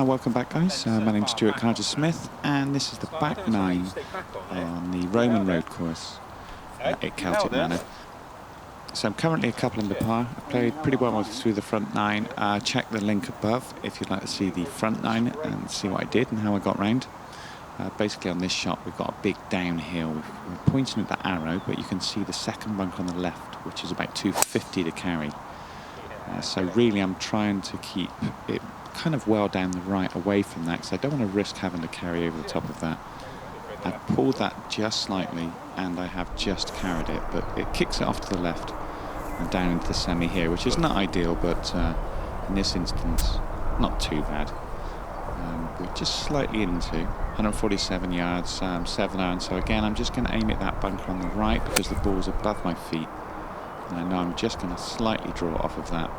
Welcome back, guys. My name's Stuart Carter-Smith, and this is the back nine on the Roman road course at Celtic Manor. So I'm currently a couple under par. I played pretty well through the front nine. Check the link above if you'd like to see the front nine and see what I did and how I got round. Basically on this shot we've got a big downhill. We're pointing at the arrow, but you can see the second bunker on the left, which is about 250 to carry. So really I'm trying to keep it kind of well down the right away from that, because I don't want to risk having to carry over the top of that. I pulled that just slightly and I have just carried it, but it kicks it off to the left and down into the semi here, which is not ideal, but in this instance not too bad. We're just slightly into 147 yards, 7 iron, so again I'm just going to aim at that bunker on the right because the ball's above my feet, and I know I'm just going to slightly draw it off of that.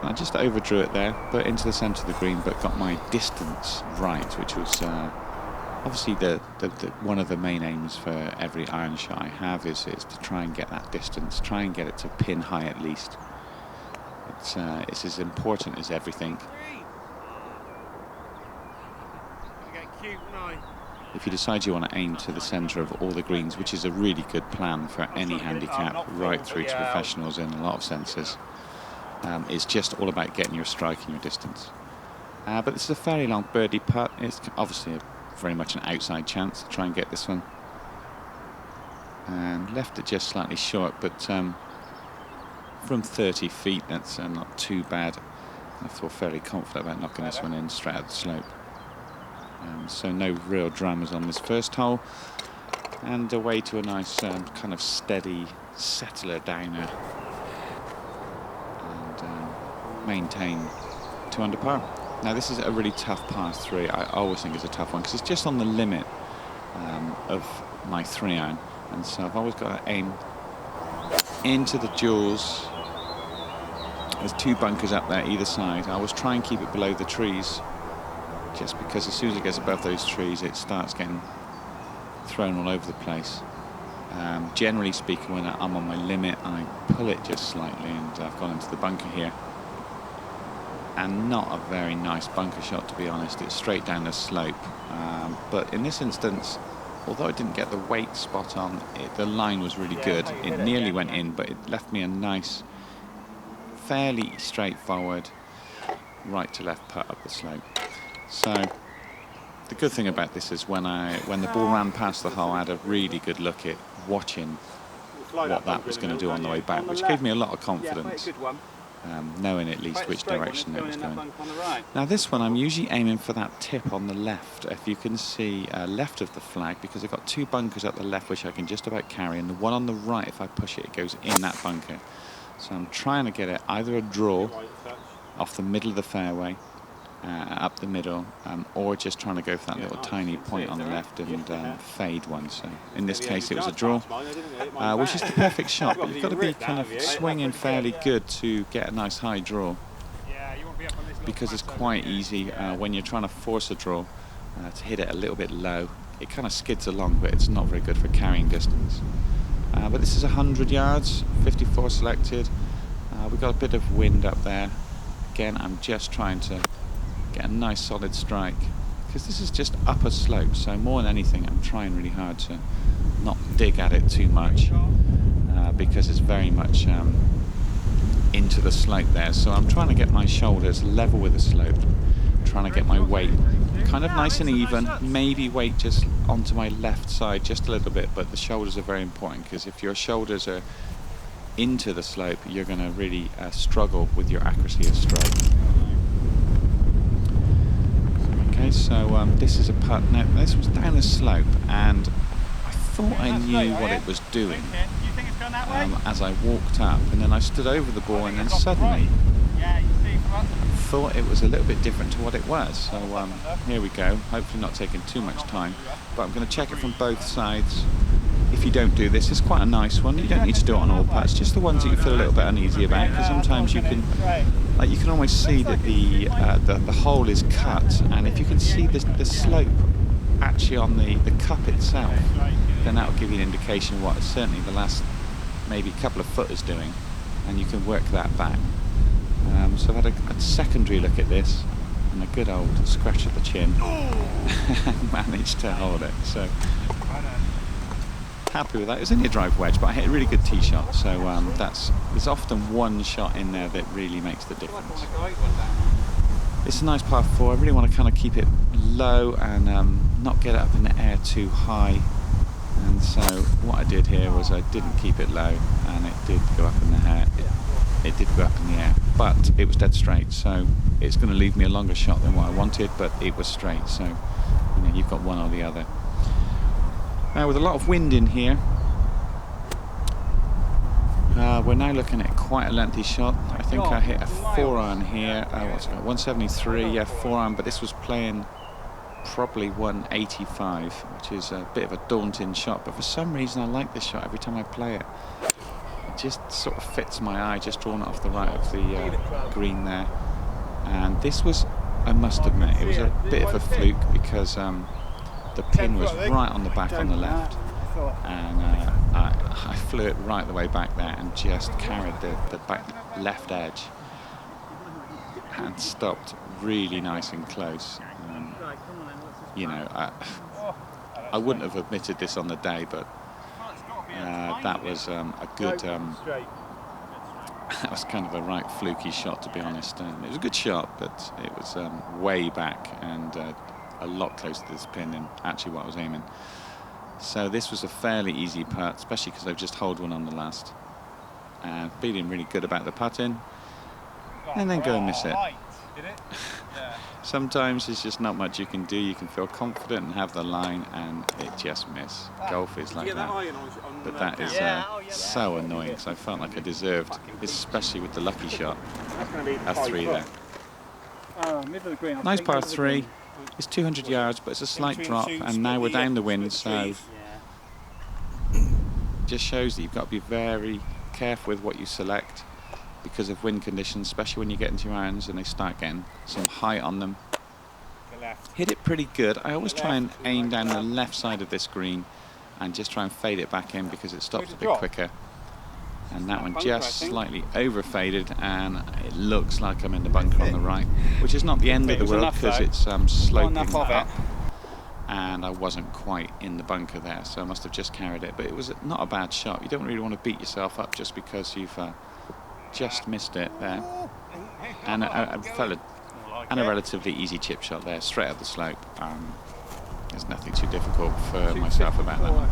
I just overdrew it there, but into the centre of the green, but got my distance right, which was obviously the one of the main aims for every iron shot I have is to try and get that distance, try and get it to pin high at least. It's as important as everything. If you decide you want to aim to the centre of all the greens, which is a really good plan for any handicap right through to professionals in a lot of senses, it's just all about getting your strike and your distance. But this is a fairly long birdie putt. It's obviously very much an outside chance to try and get this one. And left it just slightly short, but from 30 feet, that's not too bad. I feel fairly confident about knocking this one in straight out the slope. So no real dramas on this first hole. And away to a nice kind of steady settler downer. Maintain 2 under par. Now this is a really tough par 3. I always think it's a tough one because it's just on the limit of my 3 iron, and so I've always got to aim into the jewels. There's 2 bunkers up there either side. I always try and keep it below the trees, just because as soon as it gets above those trees it starts getting thrown all over the place. Generally speaking, when I'm on my limit I pull it just slightly, and I've gone into the bunker here. And not a very nice bunker shot, to be honest. It's straight down the slope, but in this instance, although I didn't get the weight spot on it, the line was really good. It nearly went in, but it left me a nice, fairly straightforward right to left putt up the slope. So the good thing about this is when the ball ran past the hole, I had a really good look at watching what that was going to do on the way back, which gave me a lot of confidence. Knowing at least which direction it was going. Now this one I'm usually aiming for that tip on the left, if you can see left of the flag, because I've got 2 bunkers at the left which I can just about carry, and the one on the right, if I push it, it goes in that bunker. So I'm trying to get it either a draw off the middle of the fairway, up the middle, or just trying to go for that little tiny point on the left and fade one. So in this case it was a draw, which is the perfect shot, but you've got to be kind of swinging fairly good to get a nice high draw, because it's quite easy when you're trying to force a draw to hit it a little bit low. It kind of skids along, but it's not very good for carrying distance. But this is 100 yards, 54 selected. We've got a bit of wind up there. Again, I'm just trying to get a nice solid strike, because this is just upper slope, so more than anything I'm trying really hard to not dig at it too much, because it's very much into the slope there. So I'm trying to get my shoulders level with the slope, trying to get my weight kind of nice and even, maybe weight just onto my left side just a little bit, but the shoulders are very important, because if your shoulders are into the slope you're going to really struggle with your accuracy of strike. So this is a putt. Now this was down the slope, and I thought I knew what it was doing as I walked up, and then I stood over the ball, and then suddenly thought it was a little bit different to what it was. So here we go, hopefully not taking too much time, but I'm going to check it from both sides. If you don't do this, it's quite a nice one. You don't need to do it on all putts, just the ones that you feel a little bit uneasy about, because sometimes you can almost see that the hole is cut, and if you can see the slope actually on the cup itself, then that will give you an indication of what certainly the last maybe couple of foot is doing, and you can work that back. So I've had a secondary look at this, and a good old scratch at the chin, and managed to hold it. So happy with that. It was only a drive wedge, but I hit a really good tee shot. So there's often one shot in there that really makes the difference. It's a nice par 4. I really want to kind of keep it low and not get it up in the air too high. And so what I did here was I didn't keep it low, and it did go up in the air. It did go up in the air, but it was dead straight. So it's going to leave me a longer shot than what I wanted, but it was straight. So you know, you've got one or the other. Now with a lot of wind in here, we're now looking at quite a lengthy shot. I think I hit a 4-iron here. What's it got? 173, yeah, 4-iron, but this was playing probably 185, which is a bit of a daunting shot. But for some reason, I like this shot every time I play it. It just sort of fits my eye, just drawn off the right of the green there. And this was, I must admit, it was a bit of a fluke because the pin was right on the back on the left. And I flew it right the way back there and just carried the back left edge and stopped really nice and close. You know, I wouldn't have admitted this on the day, but that was a good, that was kind of a right fluky shot, to be honest. It was a good shot, but it was way back and a lot closer to this pin than actually what I was aiming. So this was a fairly easy putt, especially because I've just holed one on the last. Feeling really good about the putting, and then go and miss it. Sometimes there's just not much you can do. You can feel confident and have the line, and it just miss. Golf is like that. But that is so annoying, because I felt like I deserved, especially with the lucky shot, a 3 there. Nice par 3. It's 200 yards, but it's a slight drop, and now we're down the wind, so just shows that you've got to be very careful with what you select because of wind conditions, especially when you get into your irons and they start getting some height on them. Hit it pretty good. I always try and aim down the left side of this green and just try and fade it back in because it stops a bit quicker. And that one just slightly over faded, and it looks like I'm in the bunker on the right, which is not the end of the world because it's sloping up, and I wasn't quite in the bunker there, so I must have just carried it. But it was not a bad shot. You don't really want to beat yourself up just because you've just missed it there. And a relatively easy chip shot there, straight up the slope. There's nothing too difficult for myself about that one.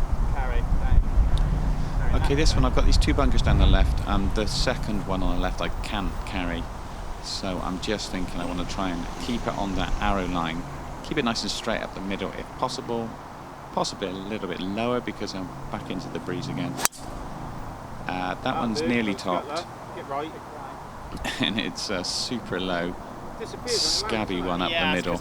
Okay, this one, I've got these 2 bunkers down the left. The second one on the left I can't carry, so I'm just thinking I want to try and keep it on that arrow line, keep it nice and straight up the middle if possible, possibly a little bit lower because I'm back into the breeze again. That one's nearly topped, and it's a super low, scabby one up the middle,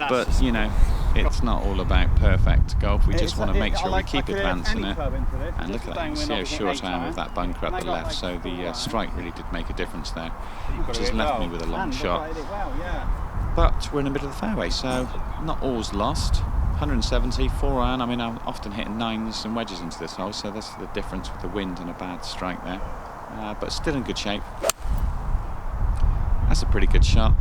but you know, it's not all about perfect golf. We just want to make sure we keep advancing it. And look at that, you can see how short I am with that bunker up the left, so the strike really did make a difference there, which has left me with a long shot. But we're in the middle of the fairway, so not all's lost. 170, 4-iron. I mean, I'm often hitting 9s and wedges into this hole, so that's the difference with the wind and a bad strike there. But still in good shape. That's a pretty good shot.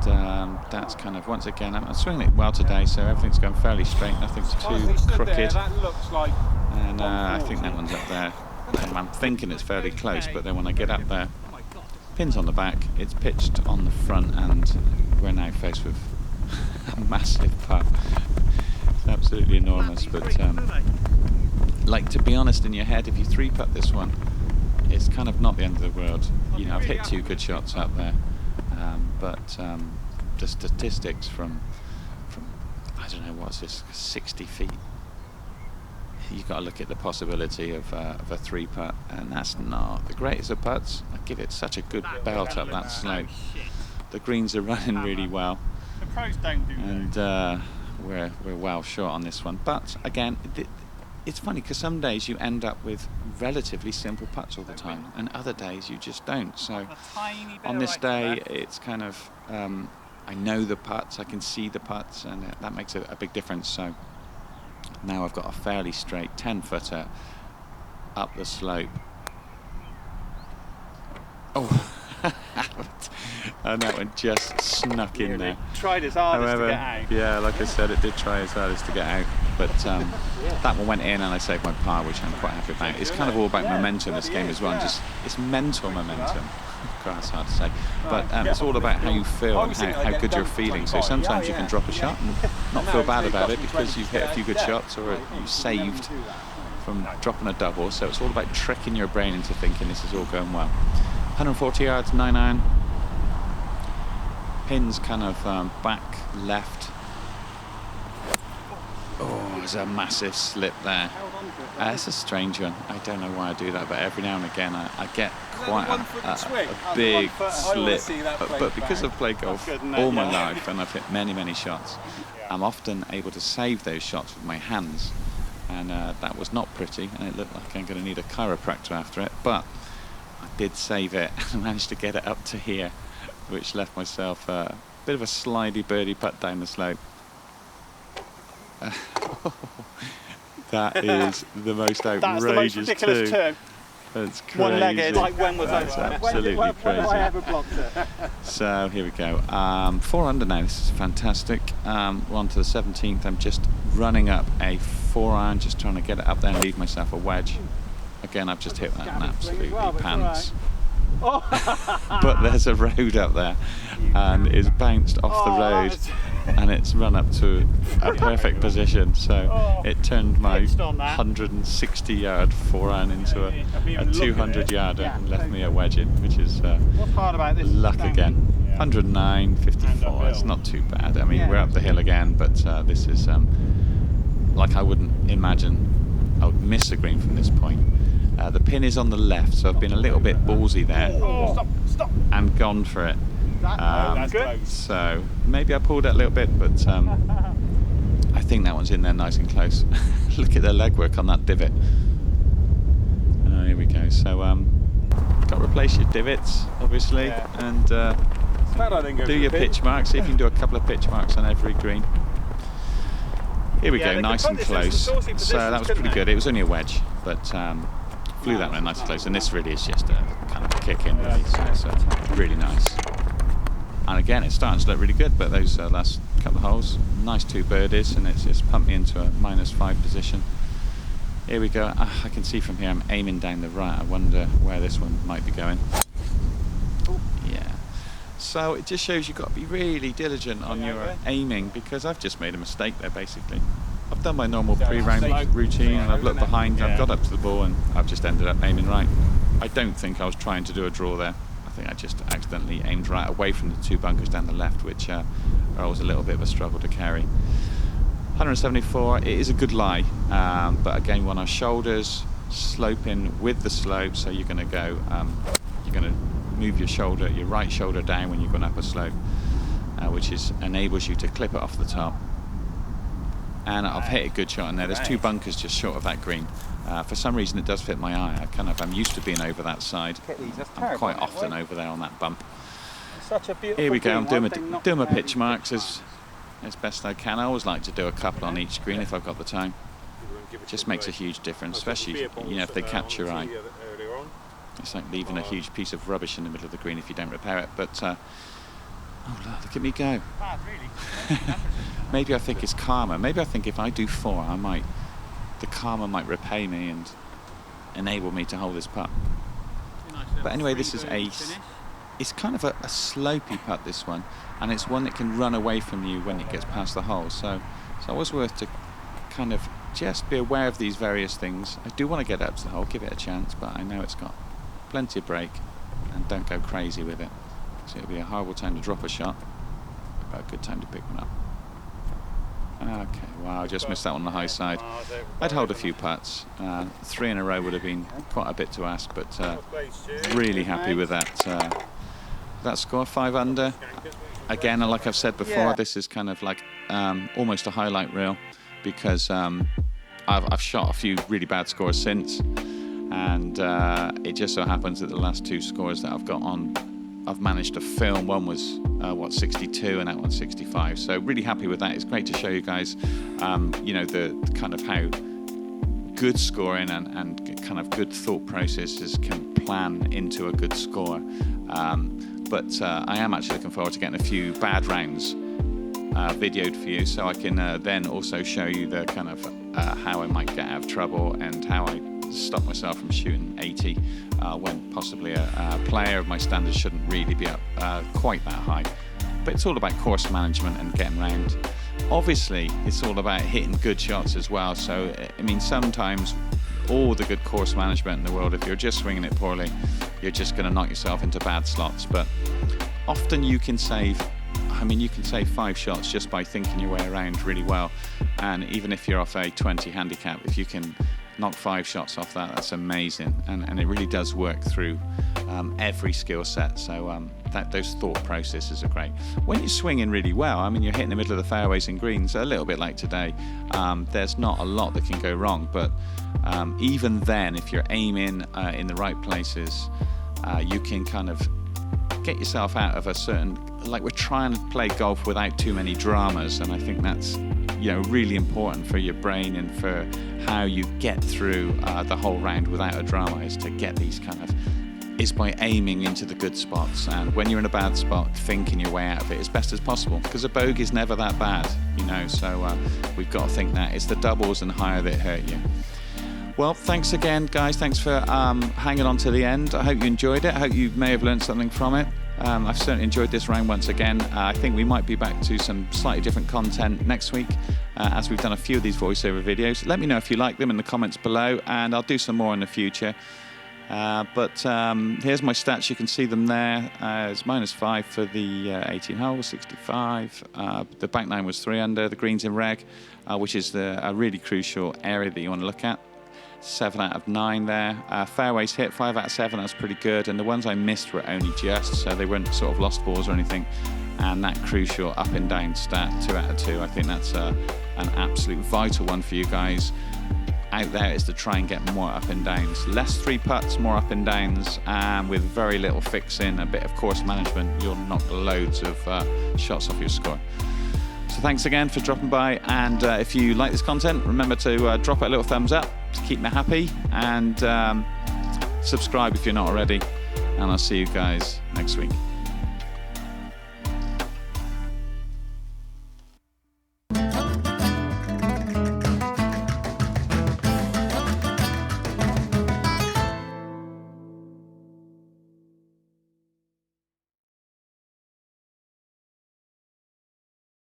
And that's kind of, once again, I'm swinging it well today, so everything's going fairly straight, nothing's too crooked. And I think that one's up there. And I'm thinking it's fairly close, but then when I get up there, pin's on the back, it's pitched on the front, and we're now faced with a massive putt. It's absolutely enormous, but like, to be honest, in your head, if you 3-putt this one, it's kind of not the end of the world. You know, I've hit 2 good shots up there, but the statistics from I don't know, what's this, 60 feet, you've got to look at the possibility of a 3-putt, and that's not the greatest of putts. I give it such a good belt up that slope. The greens are running really well, and we're well short on this one. But again, it's funny because some days you end up with relatively simple putts all the time, and other days you just don't. So on this day, it's kind of I know the putts, I can see the putts, and that makes a big difference. So now I've got a fairly straight 10-footer up the slope. Oh, And that one just snuck in there. Tried his hardest However, to get out. yeah, like I said, it did try its hardest to get out. But that one went in and I saved my par, which I'm quite happy about. It's kind of all about momentum, this game as well. Just it's mental momentum. It's hard to say. But it's all about how you feel and how good you're feeling. So sometimes you can drop a shot and not feel bad about it because you've hit a few good shots or you saved from dropping a double. So it's all about tricking your brain into thinking this is all going well. 140 yards, 9-iron. Pins kind of back left. Oh, there's a massive slip there. It's a strange one. I don't know why I do that, but every now and again I get quite a big slip. But because I've played golf all my life and I've hit many shots, I'm often able to save those shots with my hands. And that was not pretty, and it looked like I'm going to need a chiropractor after it. But I did save it and managed to get it up to here, which left myself a bit of a slidey birdie putt down the slope. That is the most outrageous That's the most ridiculous turn. That's crazy. One-legged, like when was That's over? absolutely when crazy. have I ever blocked it? So here we go. 4 under now. This is fantastic. We're on to the 17th. I'm just running up a 4-iron, just trying to get it up there and leave myself a wedge. Again, I've just hit that and absolutely pants. But there's a road up there and it's bounced off the road and it's run up to a perfect position, so it turned my 160 yard 4-iron into a 200 yarder and left me a wedge in, which is luck again. 109, 54, it's not too bad. I mean, we're up the hill again, but this is like I wouldn't imagine I would miss the green from this point. The pin is on the left, so I've been a little bit ballsy there and gone for it. So maybe I pulled it a little bit, but I think that one's in there nice and close. Look at the legwork on that divot. Here we go. So got to replace your divots, obviously, and do your pitch marks. See if you can do a couple of pitch marks on every green. Here we go, nice and close. So that was pretty good. It was only a wedge, but flew that one nice and close. And this really is just a kind of a kick in, really. So it's really nice. And again, it's starting to look really good. But those last couple of holes, nice 2 birdies, and it's just pumped me into a -5 position. Here we go. I can see from here I'm aiming down the right. I wonder where this one might be going. Yeah. So it just shows you've got to be really diligent on your aiming, because I've just made a mistake there basically. I've done my normal pre-round routine and I've looked behind, I've got up to the ball and I've just ended up aiming right. I don't think I was trying to do a draw there. I think I just accidentally aimed right away from the 2 bunkers down the left, which are always a little bit of a struggle to carry. 174, it is a good lie, but again, on our shoulders, sloping with the slope, so you're going to go, you're going to move your right shoulder down when you're going up a slope, which enables you to clip it off the top. And I've hit a good shot in there. There's 2 bunkers just short of that green. For some reason it does fit my eye. I'm used to being over that side. I'm quite often over there on that bump. Here we go, I'm doing my pitch marks as best I can. I always like to do a couple on each green if I've got the time. It just makes a huge difference, especially if they catch your eye. It's like leaving a huge piece of rubbish in the middle of the green if you don't repair it. But oh look at me go. Maybe I think it's karma. Maybe I think if I do 4, the karma might repay me and enable me to hold this putt. But anyway, this is it's kind of a slopey putt, this one, and it's one that can run away from you when it gets past the hole. So it's always worth to kind of just be aware of these various things. I do want to get up to the hole, give it a chance, but I know it's got plenty of break, and don't go crazy with it. So it'll be a horrible time to drop a shot, but a good time to pick one up. Okay, wow, I just missed that one on the high side. I'd hold a few putts. 3 in a row would have been quite a bit to ask, but really happy with that score, 5 under. Again, like I've said before, this is kind of like almost a highlight reel, because I've shot a few really bad scores since, and it just so happens that the last 2 scores that I've got on, I've managed to film. One was 62 and that one's 65. So really happy with that. It's great to show you guys, the kind of how good scoring and kind of good thought processes can plan into a good score. But I am actually looking forward to getting a few bad rounds videoed for you, so I can then also show you the kind of how I might get out of trouble and how I stop myself from shooting 80 when possibly a player of my standards shouldn't really be up quite that high. But it's all about course management and getting round. Obviously, it's all about hitting good shots as well. So, I mean, sometimes all the good course management in the world, if you're just swinging it poorly, you're just going to knock yourself into bad slots. But often you can save 5 shots just by thinking your way around really well. And even if you're off a 20 handicap, if you can knock 5 shots off that, that's amazing. And it really does work through every skill set. So those thought processes are great. When you're swinging really well, I mean, you're hitting the middle of the fairways and greens, a little bit like today. There's not a lot that can go wrong. But even then, if you're aiming in the right places, you can kind of get yourself out of a certain, like, we're trying to play golf without too many dramas, and I think that's, you know, really important for your brain and for how you get through the whole round without a drama, is to get these kind of, is by aiming into the good spots, and when you're in a bad spot, thinking your way out of it as best as possible, because a bogey is never that bad, you know. So we've got to think that it's the doubles and higher that hurt you. Well, thanks again, guys. Thanks for hanging on to the end. I hope you enjoyed it. I hope you may have learned something from it. I've certainly enjoyed this round once again. I think we might be back to some slightly different content next week, as we've done a few of these voiceover videos. Let me know if you like them in the comments below, and I'll do some more in the future. But here's my stats. You can see them there. It's -5 for the 18 holes, 65. The back nine was 3 under. The green's in reg, which is a really crucial area that you want to look at. 7 out of 9 there. Fairways hit 5 out of 7. That's pretty good. And the ones I missed were only just, so they weren't sort of lost balls or anything. And that crucial up and down stat, 2 out of 2. I think that's an absolute vital one for you guys out there, is to try and get more up and downs. Less 3 putts, more up and downs, and with very little fixing, a bit of course management, you'll knock loads of shots off your score. So thanks again for dropping by, and if you like this content, remember to drop it a little thumbs up to keep me happy, and subscribe if you're not already, and I'll see you guys next week.